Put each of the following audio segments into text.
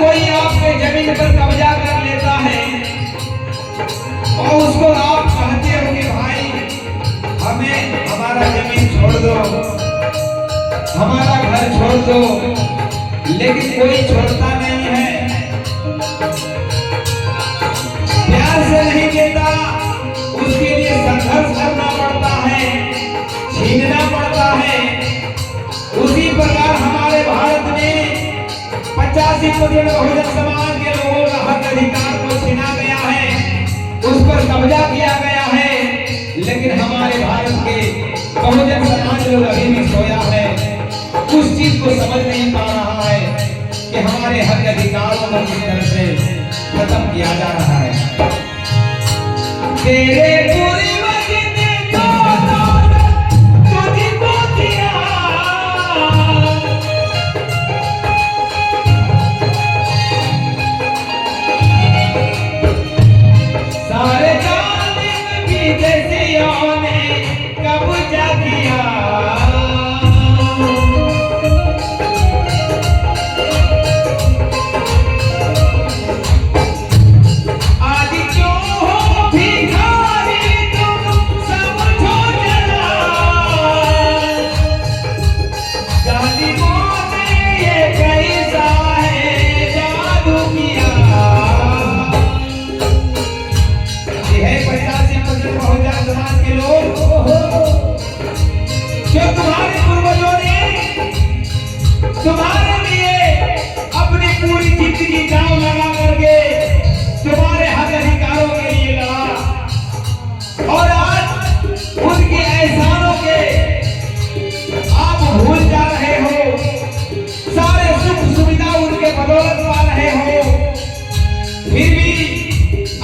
कोई आपके जमीन पर कब्जा कर लेता है और उसको आप कहते हो कि भाई हमें हमारा जमीन छोड़ दो, हमारा घर छोड़ दो, लेकिन कोई छोड़ता नहीं है, प्यार से नहीं देता, उसके लिए संघर्ष करना पड़ता है, छीनना पड़ता है। उसी प्रकार हमारे भारत में 85% बहुजन समाज के लोगों का हक अधिकार को छीना गया है, उस पर कब्जा किया गया है, लेकिन हमारे भारत के बहुजन समाज लोग अभी भी सोया है, उस चीज को समझ नहीं पा रहा है कि हमारे हक अधिकारों को किस तरह से खत्म किया जा रहा है। तेरे पूरी वजह तो तुझको दिया, सारे जालिम भी जैसियों ने कब्जा किया, तुम्हारे लिए अपनी पूरी जिंदगी दांव लगा करके तुम्हारे हक अधिकारों के लिए लड़ा, और आज उनके एहसानों के आप भूल जा रहे हो, सारे सुख सुविधा उनके बदौलत पा रहे हो, फिर भी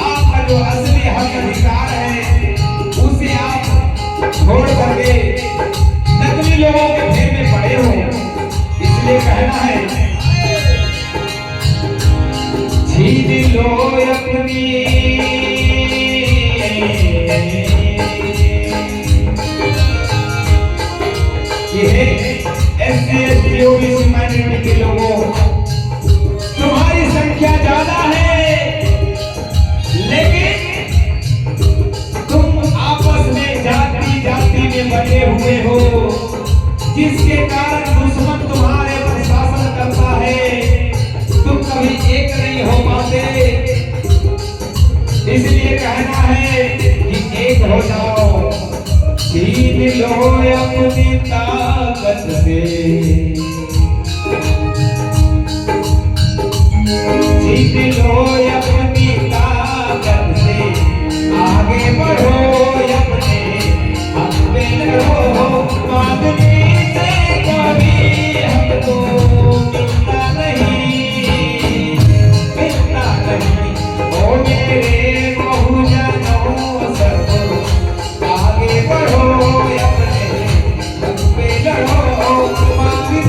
आपका जो असली हक अधिकार है उसे आप छोड़ करके नकली लोगों के फेर में पड़े हो। इसलिए कहना है, छीन लो अपनी SC/ST OBC माइनॉरिटी के लोगों, तुम्हारी संख्या ज्यादा है, लेकिन तुम आपस में जाति जाति में बटे हुए हो, जिसके कारण दुश्मन तुम्हारे पर शासन करता है, तुम कभी एक नहीं हो पाते। इसलिए कहना है कि एक हो जाओ, छीन लो अपनी ताकत से, छीन लो अपनी ताकत से, आगे बढ़ो अपने हक पे लड़ो, मांगने कभी हमको मिलता नहीं, मिलता नहीं, ओ मेरे बहुजनों सब आगे बढ़ो अपने हक पे लड़ो, मांगने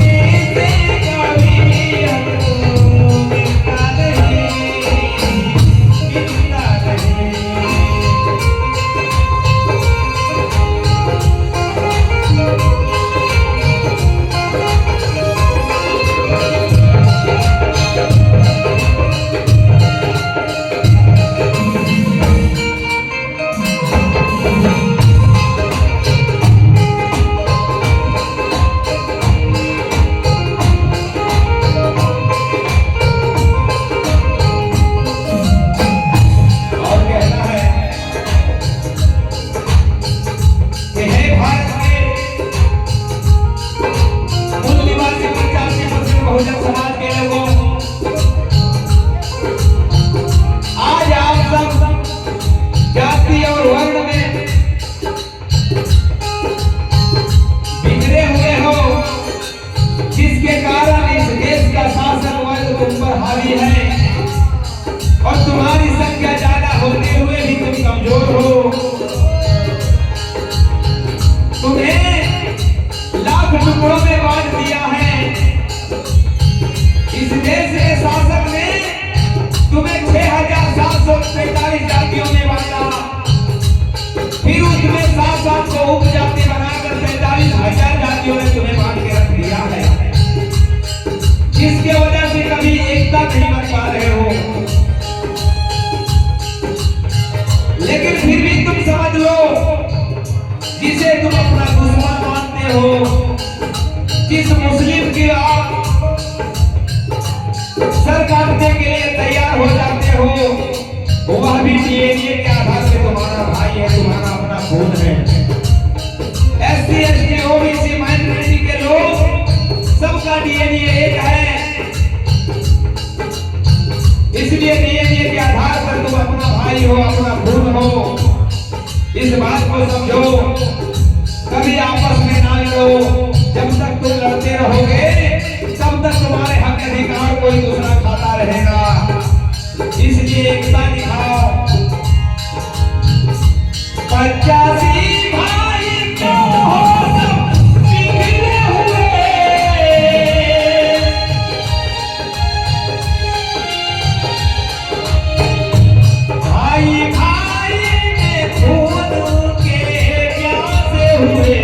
सर काटने के लिए तैयार हो जाते हो, वह भी डीएनए के आधार पे तुम्हारा भाई है, तुम्हारा अपना खून है। एससी एसटी ओबीसी माइनॉरिटी के लोग सबका डीएनए एक है, इसलिए डीएनए के आधार पर तुम अपना भाई हो, अपना खून हो। इस बात को समझो, कभी आपस में ना लड़ो। जब तक तुम लड़ते रहोगे तब तक तुम्हारे हक अधिकार कोई दूसरा खाता रहेगा। इसलिए एकता दिखाओ। 85 भाई क्यों हो सब बिखरे हुए, भाई भाई में खून के प्यासे हुए।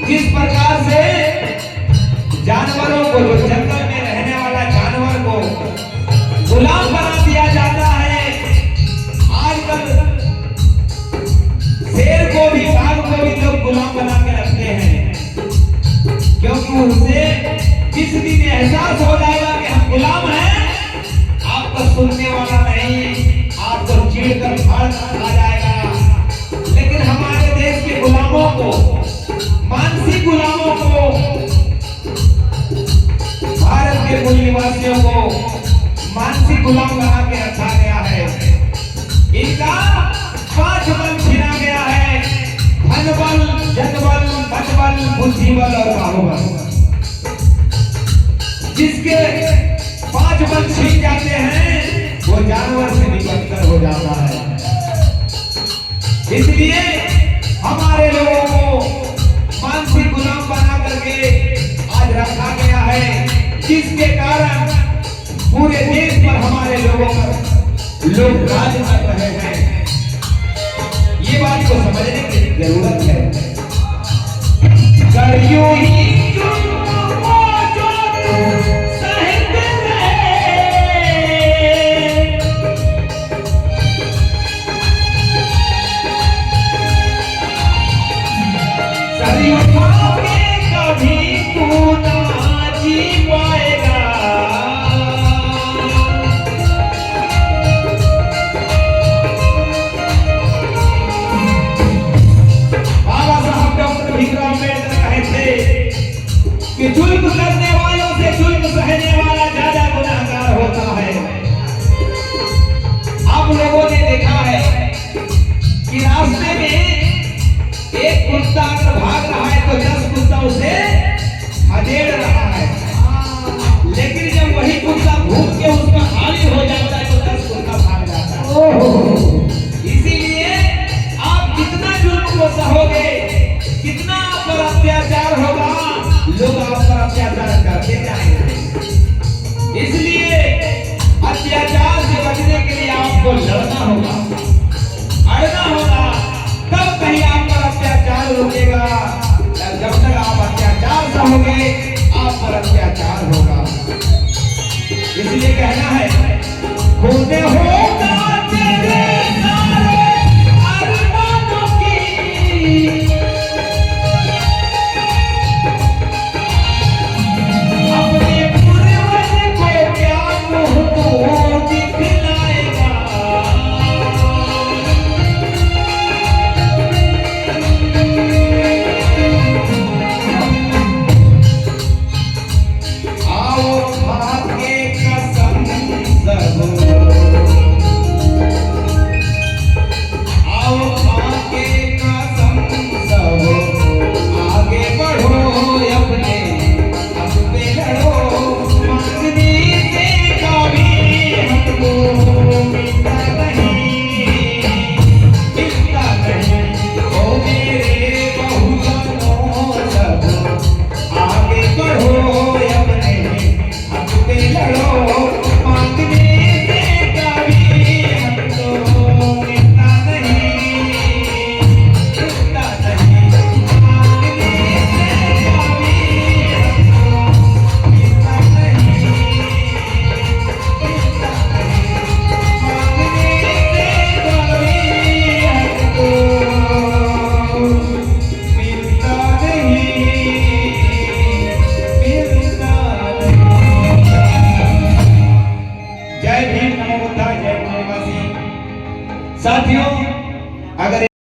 जिस प्रकार से जानवरों को, जो जंगल में रहने वाला जानवर को गुलाम बना दिया जाता है, आजकल शेर को भी, बाघ को भी लोग गुलाम बना के रखते हैं, क्योंकि उनसे जिस दिन एहसास हो जाएगा कि हम गुलाम हैं, आपको सुनने वाला नहीं, आपको चीड़ कर फाड़ आ जाएगा। लेकिन हमारे देश के गुलामों को, मानसिक गुलामों को, भारत के मूल निवासियों को मानसिक गुलाम बना के रखा गया है। इनका 5 बल छीना गया है: धन बल, जन बल, बल बल, बुद्धि बल और बाहुबल। जिसके 5 बल छीन जाते हैं वो जानवर से भी बदतर हो जाता है। इसलिए हमारे लोगों को मानसिक गुलाम बना करके आज रखा गया है, जिसके कारण पूरे देश पर हमारे लोगों पर लोग राज कर रहे हैं। ये बात को समझने की जरूरत है। कर यूं ही कि जुल्म करने वालों से जुल्म सहने वाला ज्यादा गुनाहगार होता है। आप लोगों ने देखा है कि रास्ते में एक कुत्ता अगर भाग रहा है तो 10 कुत्ता उसे खदेड़ रहा है, लेकिन जब वही कुत्ता भूख के उसका खाली हो जाता है तो 10 कुत्ता भाग जाता है। इसीलिए आप जितना जुल्म को सहोगे, कितना आप पर अत्याचार होगा, लोग आप पर अत्याचार करते जाएंगे। इसलिए अत्याचार से बचने के लिए आपको लड़ना होगा, अड़ना होगा, तब कहीं आप पर अत्याचार रुकेगा। जब तक आप अत्याचार सहोगे, आप पर अत्याचार होगा। इसलिए कहना है, होते होगा तेरे सारे अरमानों की, साथियों